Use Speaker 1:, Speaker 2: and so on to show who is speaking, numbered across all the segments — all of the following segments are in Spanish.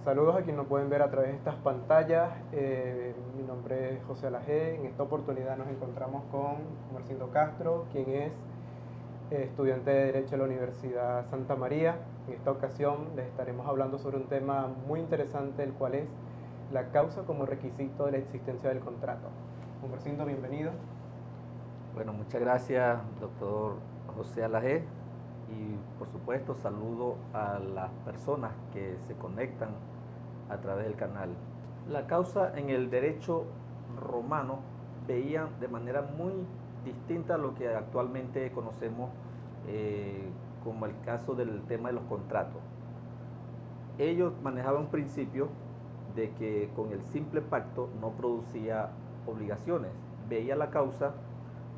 Speaker 1: Saludos a quienes nos pueden ver a través de estas pantallas. Mi nombre es José Alajé. En esta oportunidad nos encontramos con Marcindo Castro, quien es estudiante de Derecho de la Universidad Santa María. En esta ocasión les estaremos hablando sobre un tema muy interesante, el cual es la causa como requisito de la existencia del contrato. Marcindo, bienvenido.
Speaker 2: Bueno, muchas gracias, doctor José Alajé, y por supuesto saludo a las personas que se conectan a través del canal. La causa en el derecho romano veían de manera muy distinta a lo que actualmente conocemos como el caso del tema de los contratos. Ellos manejaban un principio de que con el simple pacto no producía obligaciones. Veía la causa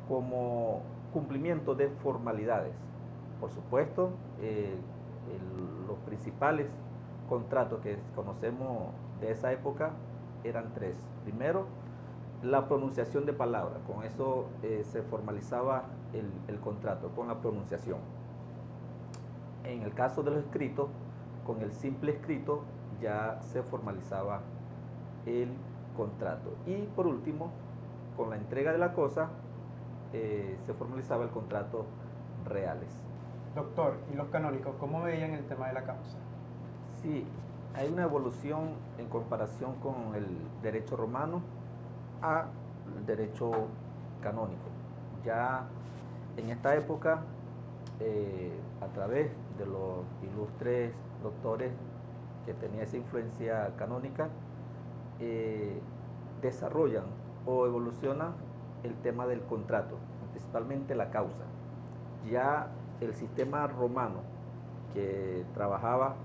Speaker 2: como cumplimiento de formalidades. Por supuesto, los principales contratos que conocemos de esa época eran tres. Primero, la pronunciación de palabras. Con eso se formalizaba el contrato, con la pronunciación. En el caso de los escritos, con el simple escrito ya se formalizaba el contrato. Y por último, con la entrega de la cosa, se formalizaba el contrato reales.
Speaker 1: Doctor, ¿y los canónicos cómo veían el tema de la causa?
Speaker 2: Sí, hay una evolución en comparación con el derecho romano al derecho canónico. Ya en esta época, a través de los ilustres doctores que tenían esa influencia canónica, desarrollan o evolucionan el tema del contrato, principalmente la causa. Ya el sistema romano, que trabajaba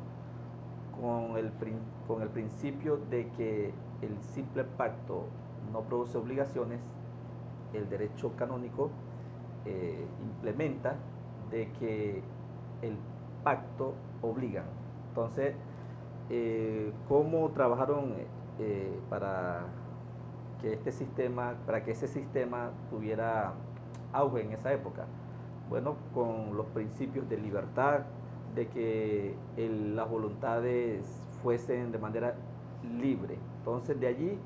Speaker 2: con el principio de que el simple pacto no produce obligaciones, el derecho canónico implementa de que el pacto obliga. Entonces, ¿cómo trabajaron para que ese sistema tuviera auge en esa época? Bueno, con los principios de libertad, de que las voluntades fuesen de manera libre. Entonces de allí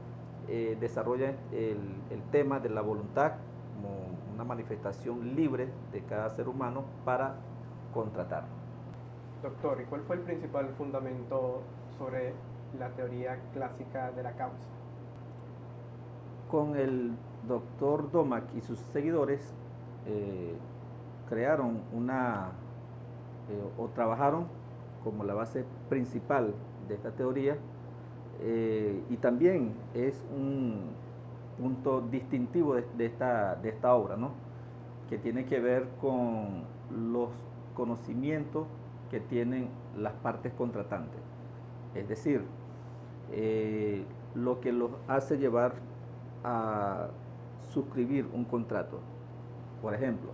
Speaker 2: desarrolla el tema de la voluntad como una manifestación libre de cada ser humano para contratar.
Speaker 1: Doctor, ¿y cuál fue el principal fundamento sobre la teoría clásica de la causa?
Speaker 2: Con el doctor Domack y sus seguidores eh, crearon o trabajaron como la base principal de esta teoría, y también es un punto distintivo de esta obra, ¿no? Que tiene que ver con los conocimientos que tienen las partes contratantes. Es decir, lo que los hace llevar a suscribir un contrato. Por ejemplo,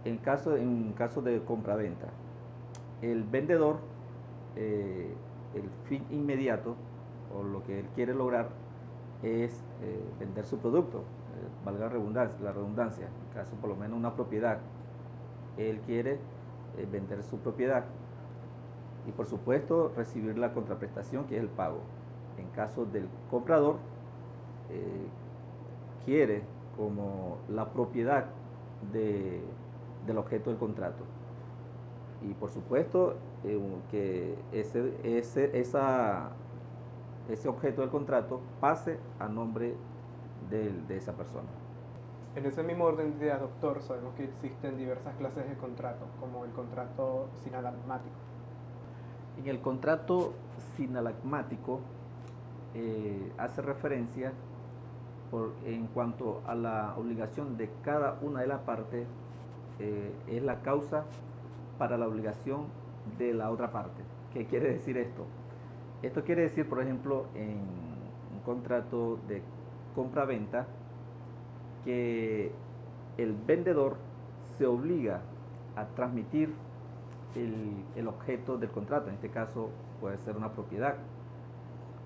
Speaker 2: en caso de compraventa, el vendedor, el fin inmediato o lo que él quiere lograr es vender su producto, valga la redundancia, en caso por lo menos una propiedad. Él quiere vender su propiedad y por supuesto recibir la contraprestación, que es el pago. En caso del comprador, eh, quiere como la propiedad de, del objeto del contrato. Y por supuesto que ese objeto del contrato pase a nombre de esa persona.
Speaker 1: En ese mismo orden de ideas, doctor, sabemos que existen diversas clases de contratos, como el contrato sinalagmático.
Speaker 2: En el contrato sinalagmático hace referencia en cuanto a la obligación de cada una de las partes, es la causa para la obligación de la otra parte. ¿Qué quiere decir esto? Esto quiere decir, por ejemplo, en un contrato de compra-venta, que el vendedor se obliga a transmitir el objeto del contrato. En este caso puede ser una propiedad,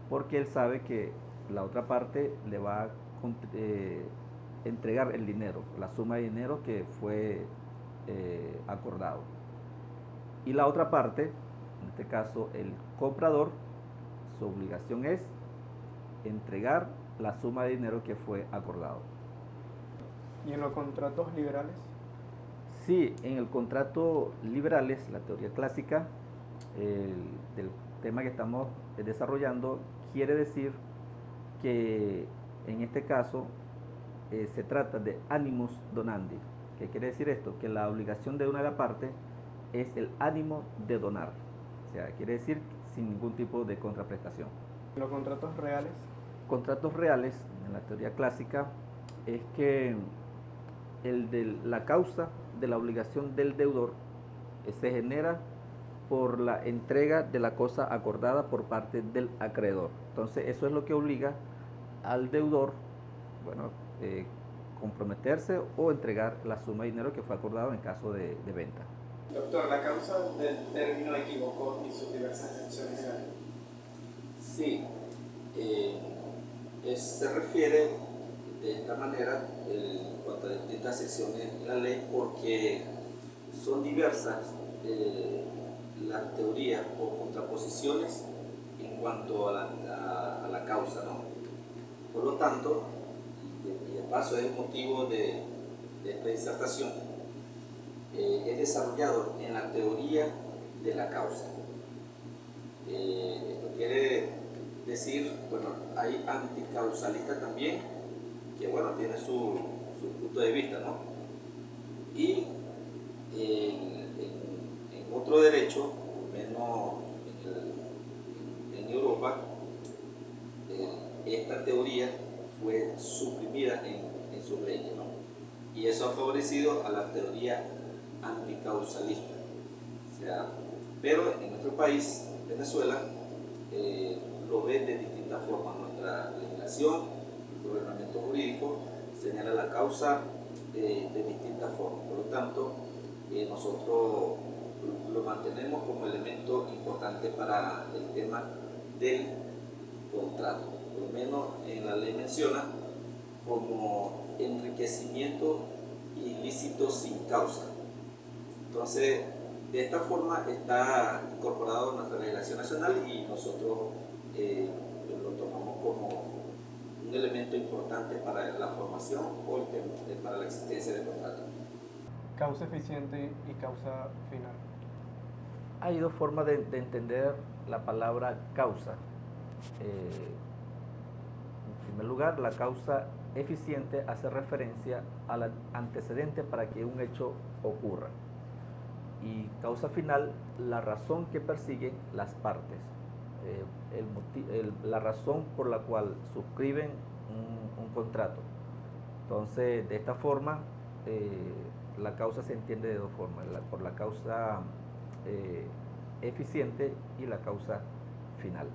Speaker 2: porque él sabe que la otra parte le va a entregar el dinero, la suma de dinero que fue acordado. Y la otra parte, en este caso el comprador, su obligación es entregar la suma de dinero que fue acordado.
Speaker 1: ¿Y en los contratos liberales?
Speaker 2: Sí, en el contrato liberales, la teoría clásica del tema que estamos desarrollando, quiere decir que en este caso se trata de animus donandi. ¿Qué quiere decir esto? Que la obligación de una de las partes es el ánimo de donar. O sea, quiere decir sin ningún tipo de contraprestación.
Speaker 1: ¿Los contratos reales?
Speaker 2: Contratos reales, en la teoría clásica, es que la causa de la obligación del deudor se genera por la entrega de la cosa acordada por parte del acreedor. Entonces, eso es lo que obliga al deudor, bueno, comprometerse o entregar la suma de dinero que fue acordado en caso de venta.
Speaker 1: Doctor, la causa del término equívoco y sus diversas excepciones legales.
Speaker 2: Sí, se refiere de esta manera en cuanto a distintas secciones de la ley porque son diversas las teorías o contraposiciones en cuanto a la causa, ¿no? Por lo tanto, y de paso es el motivo de esta disertación, es desarrollado en la teoría de la causa. Esto quiere decir, bueno, hay anticausalistas también, que bueno, tiene su punto de vista, ¿no? Y en otro derecho, menos en Europa, esta teoría fue suprimida en sus leyes, ¿no? Y eso ha favorecido a la teoría anticausalista. O sea, pero en nuestro país, Venezuela, lo ve de distintas formas. Nuestra legislación, el ordenamiento jurídico, señala la causa de distintas formas. Por lo tanto, nosotros lo mantenemos como elemento importante para el tema del contrato. Por lo menos en la ley menciona como enriquecimiento ilícito sin causa. Entonces, de esta forma está incorporado en nuestra legislación nacional y nosotros lo tomamos como un elemento importante para la formación o para la existencia del contrato.
Speaker 1: Causa eficiente y causa final.
Speaker 2: Hay dos formas de entender la palabra causa. En primer lugar, la causa eficiente hace referencia al antecedente para que un hecho ocurra. Y causa final, la razón que persiguen las partes, la razón por la cual suscriben un contrato. Entonces, de esta forma, la causa se entiende de dos formas, por la causa eficiente y la causa final.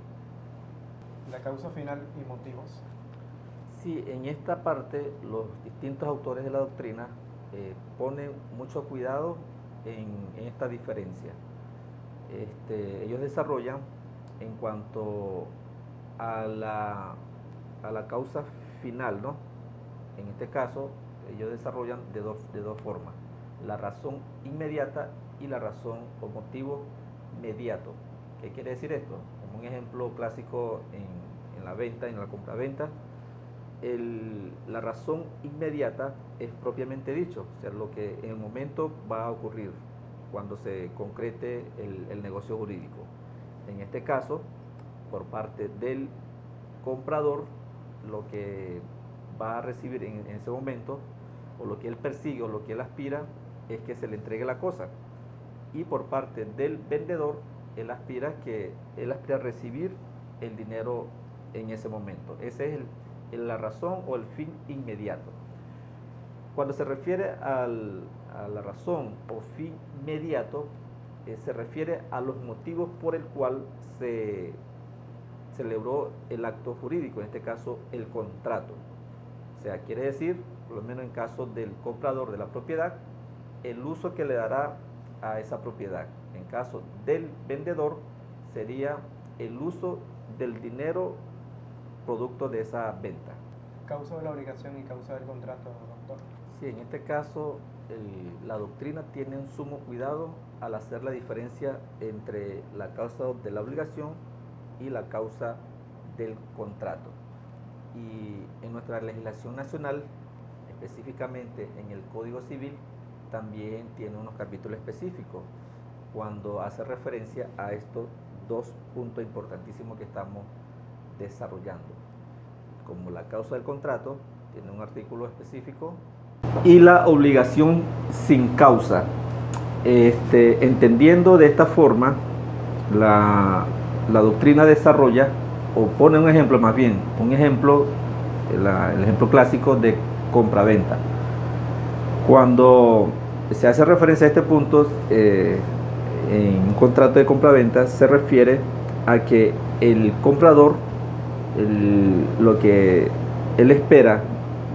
Speaker 1: La causa final y motivos.
Speaker 2: Sí, en esta parte los distintos autores de la doctrina ponen mucho cuidado en esta diferencia. Ellos desarrollan en cuanto a la causa final, ¿no? En este caso, ellos desarrollan de dos formas, la razón inmediata y la razón o motivo mediato. ¿Qué quiere decir esto? Como un ejemplo clásico en la venta, en la compraventa, la razón inmediata es propiamente dicho, o sea, lo que en el momento va a ocurrir cuando se concrete el negocio jurídico. En este caso, por parte del comprador, lo que va a recibir en ese momento, o lo que él persigue o lo que él aspira, es que se le entregue la cosa. Y por parte del vendedor, él aspira a recibir el dinero en ese momento. Esa es la razón o el fin inmediato. Cuando se refiere a la razón o fin inmediato, se refiere a los motivos por el cual se celebró el acto jurídico, en este caso el contrato. O sea, quiere decir, por lo menos en caso del comprador de la propiedad, el uso que le dará a esa propiedad. En caso del vendedor, sería el uso del dinero producto de esa venta.
Speaker 1: Causa de la obligación y causa del contrato, doctor.
Speaker 2: Sí, en este caso la doctrina tiene un sumo cuidado al hacer la diferencia entre la causa de la obligación y la causa del contrato. Y en nuestra legislación nacional, específicamente en el Código Civil, también tiene unos capítulos específicos cuando hace referencia a estos dos puntos importantísimos que estamos desarrollando. Como la causa del contrato tiene un artículo específico y la obligación sin causa. Entendiendo de esta forma, la doctrina desarrolla o pone un ejemplo, más bien, un ejemplo, el ejemplo clásico de compraventa. Cuando se hace referencia a este punto, en un contrato de compraventa se refiere a que el comprador, lo que él espera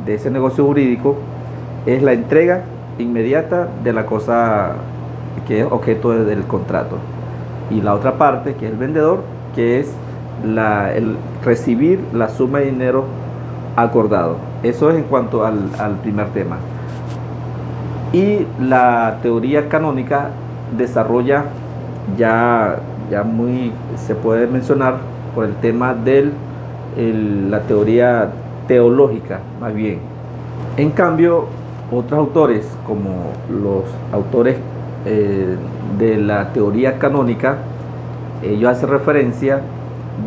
Speaker 2: de ese negocio jurídico es la entrega inmediata de la cosa que es objeto del contrato, y la otra parte, que es el vendedor, que es el recibir la suma de dinero acordado. Eso es en cuanto al primer tema. Y la teoría canónica desarrolla ya muy, se puede mencionar por el tema de la teoría teológica, más bien. En cambio, otros autores, como los autores de la teoría canónica, ellos hacen referencia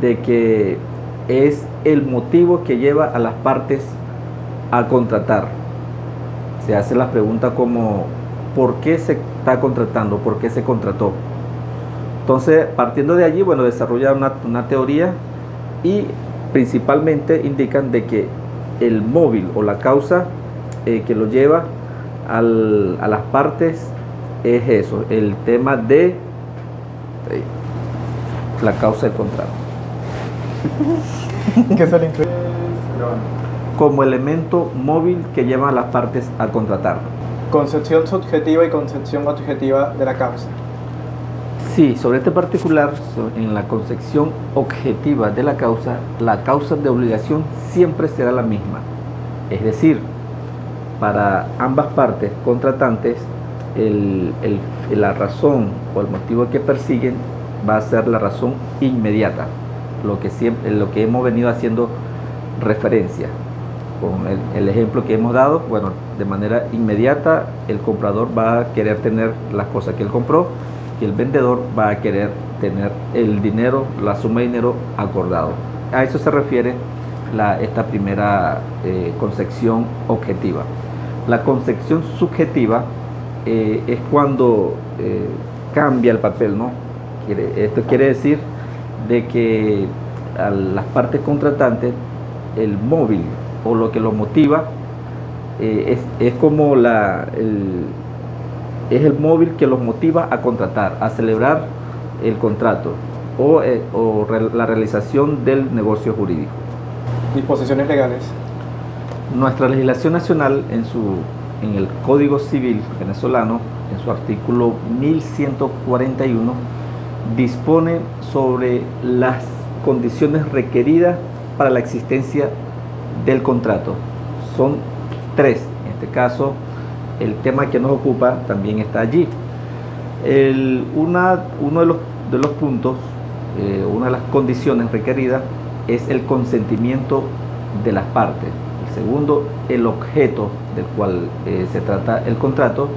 Speaker 2: de que es el motivo que lleva a las partes a contratar. Se hace la pregunta como ¿por qué se está contratando? ¿Por qué se contrató? Entonces, partiendo de allí, bueno, desarrolla una teoría y principalmente indican de que el móvil o la causa que lo lleva a las partes es eso, el tema de la causa del contrato.
Speaker 1: ¿Qué se le incluye?
Speaker 2: Como elemento móvil que lleva a las partes a contratar.
Speaker 1: Concepción subjetiva y concepción objetiva de la causa.
Speaker 2: Sí, sobre este particular, en la concepción objetiva de la causa de obligación siempre será la misma. Es decir, para ambas partes contratantes, la razón o el motivo que persiguen va a ser la razón inmediata, lo que hemos venido haciendo referencia. Con el ejemplo que hemos dado, bueno, de manera inmediata el comprador va a querer tener las cosas que él compró y el vendedor va a querer tener el dinero, la suma de dinero acordado. A eso se refiere esta primera concepción objetiva. La concepción subjetiva es cuando cambia el papel, ¿no? Esto quiere decir de que a las partes contratantes el móvil o lo que lo motiva es como es el móvil que los motiva a contratar, a celebrar el contrato o la realización del negocio jurídico.
Speaker 1: Disposiciones legales.
Speaker 2: Nuestra legislación nacional en el Código Civil venezolano, en su artículo 1141, dispone sobre las condiciones requeridas para la existencia del contrato. Son 3. En este caso, el tema que nos ocupa también está allí. Uno de los puntos, una de las condiciones requeridas es el consentimiento de las partes. El segundo, el objeto del cual se trata el contrato,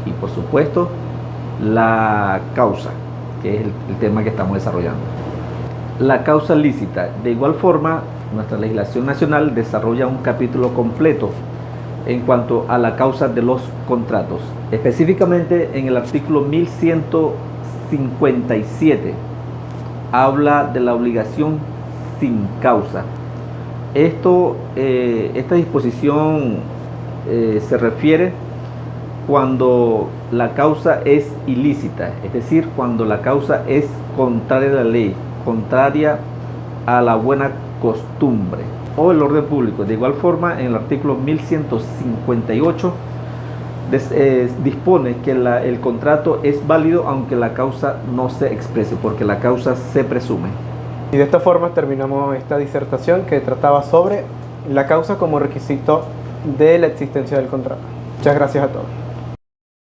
Speaker 2: y por supuesto la causa, que es el tema que estamos desarrollando. La causa lícita. De igual forma, nuestra legislación nacional desarrolla un capítulo completo en cuanto a la causa de los contratos. Específicamente en el artículo 1157 habla de la obligación sin causa. Esta disposición se refiere cuando la causa es ilícita, es decir, cuando la causa es contraria a la ley, contraria a la buena costumbre o el orden público. De igual forma, en el artículo 1158 dispone que el contrato es válido aunque la causa no se exprese, porque la causa se presume.
Speaker 1: Y de esta forma terminamos esta disertación que trataba sobre la causa como requisito de la existencia del contrato. Muchas gracias a todos.